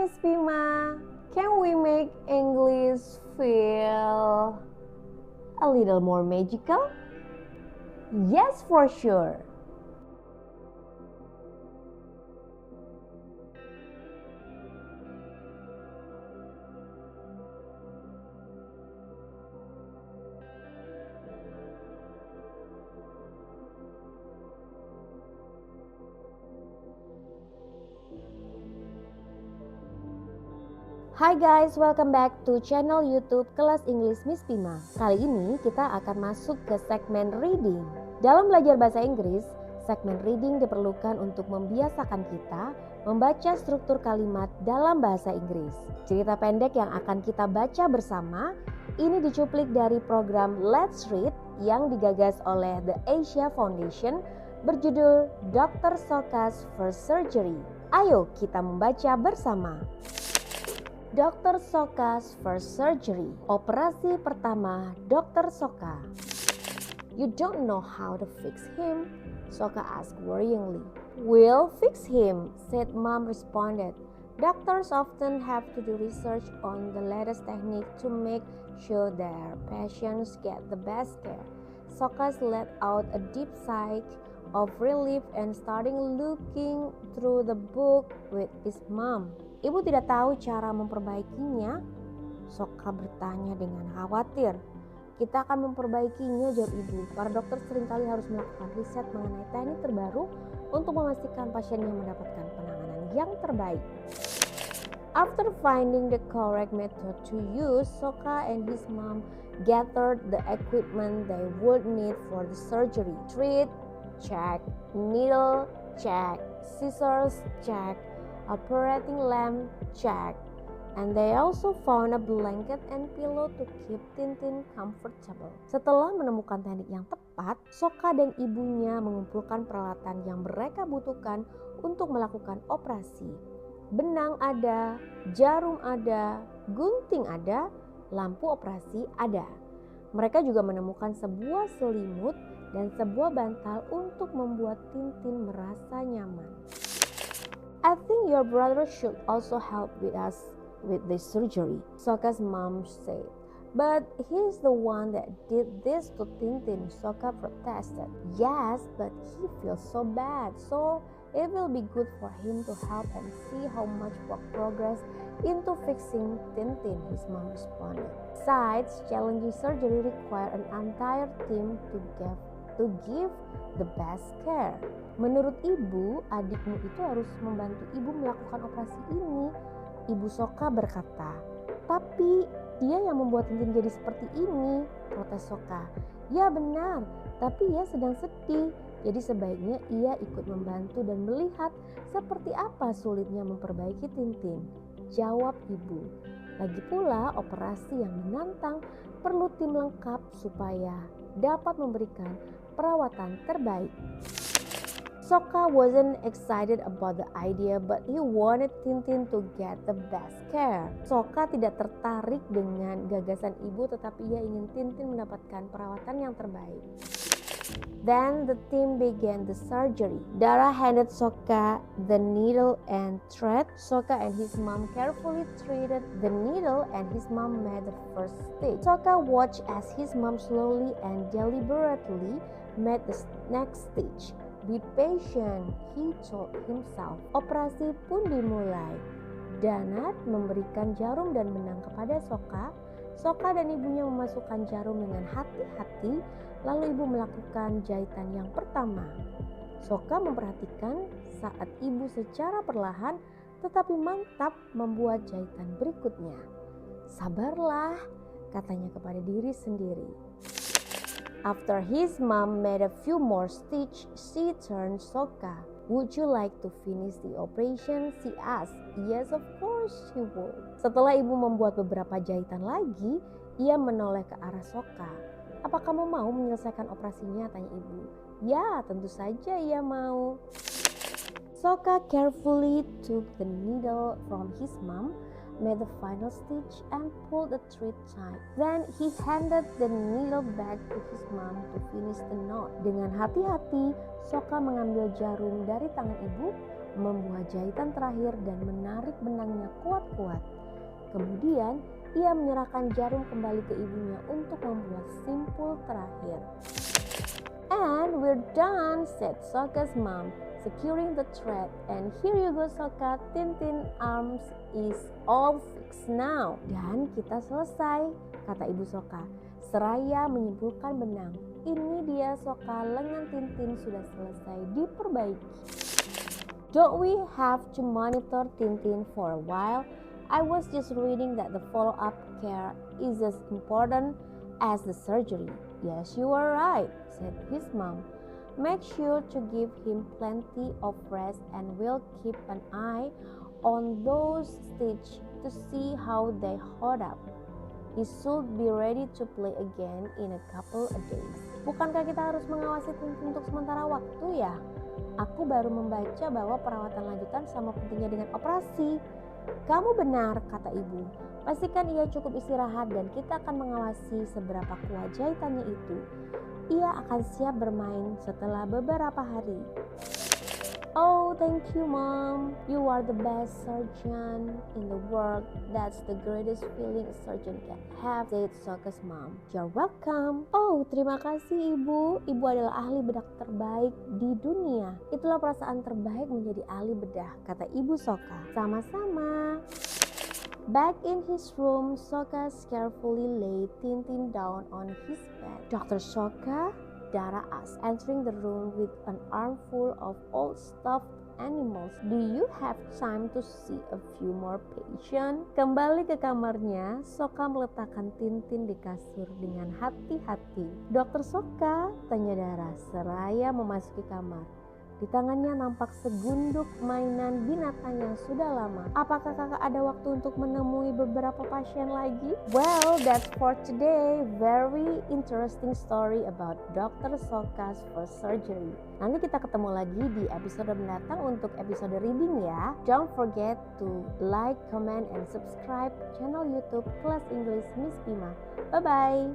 Miss Bima. Can we make English feel a little more magical? Yes, for sure. Hai guys, welcome back to channel YouTube Kelas English Miss Bima. Kali ini kita akan masuk ke segmen reading. Dalam belajar bahasa Inggris, segmen reading diperlukan untuk membiasakan kita membaca struktur kalimat dalam bahasa Inggris. Cerita pendek yang akan kita baca bersama ini dicuplik dari program Let's Read yang digagas oleh The Asia Foundation berjudul Dr. Soka's First Surgery. Ayo kita membaca bersama. Dr. Soka's First Surgery. Operasi pertama Dr. Soka. You don't know how to fix him? Soka asked worryingly. We'll fix him, said Mom responded. Doctors often have to do research on the latest technique to make sure their patients get the best care. Soka let out a deep sigh of relief and starting looking through the book with his mom. Ibu tidak tahu cara memperbaikinya. Soka bertanya dengan khawatir. Kita akan memperbaikinya, jawab ibu. Para dokter seringkali harus melakukan riset mengenai teknik terbaru untuk memastikan pasiennya mendapatkan penanganan yang terbaik. After finding the correct method to use, Soka and his mom gathered the equipment they would need for the surgery. Treat, check. Needle, check. Scissors, check. Operating lamp, check. And they also found a blanket and pillow to keep Tintin comfortable. Setelah menemukan teknik yang tepat, Soka dan ibunya mengumpulkan peralatan yang mereka butuhkan untuk melakukan operasi. Benang ada, jarum ada, gunting ada, lampu operasi ada. Mereka juga menemukan sebuah selimut dan sebuah bantal untuk membuat Tintin merasa nyaman. I think your brother should also help with us with this surgery, Soka's mom said. But he's the one that did this to Tintin, Soka protested. Yes, but he feels so bad, so it will be good for him to help and see how much work progress into fixing Tintin, his mom responded. Besides, challenging surgery require an entire team to give the best care. Menurut ibu, adikmu itu harus membantu ibu melakukan operasi ini. Ibu Soka berkata, tapi dia yang membuat Tintin jadi seperti ini, protes Soka. Ya benar, tapi ia sedang sedih. Jadi sebaiknya ia ikut membantu dan melihat seperti apa sulitnya memperbaiki Tintin, jawab ibu. Lagi pula operasi yang menantang perlu tim lengkap supaya dapat memberikan perawatan terbaik. Soka wasn't excited about the idea, but he wanted Tintin to get the best care. Soka tidak tertarik dengan gagasan ibu, tetapi ia ingin Tintin mendapatkan perawatan yang terbaik. Then the team began the surgery. Dara handed Soka the needle and thread. Soka and his mom carefully treated the needle and his mom made the first stitch. Soka watched as his mom slowly and deliberately made the next stitch. Be patient, he told himself. Operasi pun dimulai. Danat memberikan jarum dan benang kepada Soka. Soka dan ibunya memasukkan jarum dengan hati-hati, lalu ibu melakukan jahitan yang pertama. Soka memperhatikan saat ibu secara perlahan tetapi mantap membuat jahitan berikutnya. Sabarlah, katanya kepada diri sendiri. After his mom made a few more stitches, she turned Soka. Would you like to finish the operation? She asked. Yes, of course she would. Setelah ibu membuat beberapa jahitan lagi, ia menoleh ke arah Soka. Apa kamu mau menyelesaikan operasinya? Tanya ibu. Ya, tentu saja ia mau. Soka carefully took the needle from his mom, made the final stitch and pulled the thread tight. Then he handed the needle back to his mom to finish the knot. Dengan hati-hati, Soka mengambil jarum dari tangan ibu, membuat jahitan terakhir dan menarik benangnya kuat-kuat. Kemudian, ia menyerahkan jarum kembali ke ibunya untuk membuat simpul terakhir. "And we're done," said Sokka's mom, securing the thread. "And here you go, Sokka. Tintin arms is all fixed now." Dan kita selesai, kata ibu Sokka, seraya menyimpulkan benang. "Ini dia, Sokka, lengan Tintin sudah selesai diperbaiki." "Don't we have to monitor Tintin for a while? I was just reading that the follow-up care is as important as the surgery." "Yes, you are right," said his mom. "Make sure to give him plenty of rest and we'll keep an eye on those stitches to see how they hold up. He should be ready to play again in a couple of days." Bukankah kita harus mengawasi Tintin untuk sementara waktu ya? Aku baru membaca bahwa perawatan lanjutan sama pentingnya dengan operasi. "Kamu benar," kata ibu. "Pastikan ia cukup istirahat dan kita akan mengawasi seberapa kuat jahitannya itu. Ia akan siap bermain setelah beberapa hari." "Oh, thank you, Mom. You are the best surgeon in the world. That's the greatest feeling a surgeon can have," said Sokka's mom. "You're welcome." "Oh, terima kasih, Ibu. Ibu adalah ahli bedah terbaik di dunia. Itulah perasaan terbaik menjadi ahli bedah," kata Ibu Sokka. "Sama-sama." Back in his room, Sokka carefully laid Tintin down on his bed. "Dr. Sokka?" Dara asked, entering the room with an armful of old stuffed animals. "Do you have time to see a few more patients?" Kembali ke kamarnya, Sokka meletakkan Tintin di kasur dengan hati-hati. "Dokter Sokka?" tanya Dara seraya memasuki kamar. Di tangannya nampak segunduk mainan binatang yang sudah lama. "Apakah kakak ada waktu untuk menemui beberapa pasien lagi?" "Well, that's for today. Very interesting story about Dr. Sokka's first surgery." Nanti kita ketemu lagi di episode mendatang untuk episode reading ya. Don't forget to like, comment, and subscribe channel YouTube Kelas Inggris Miss Bima. Bye-bye.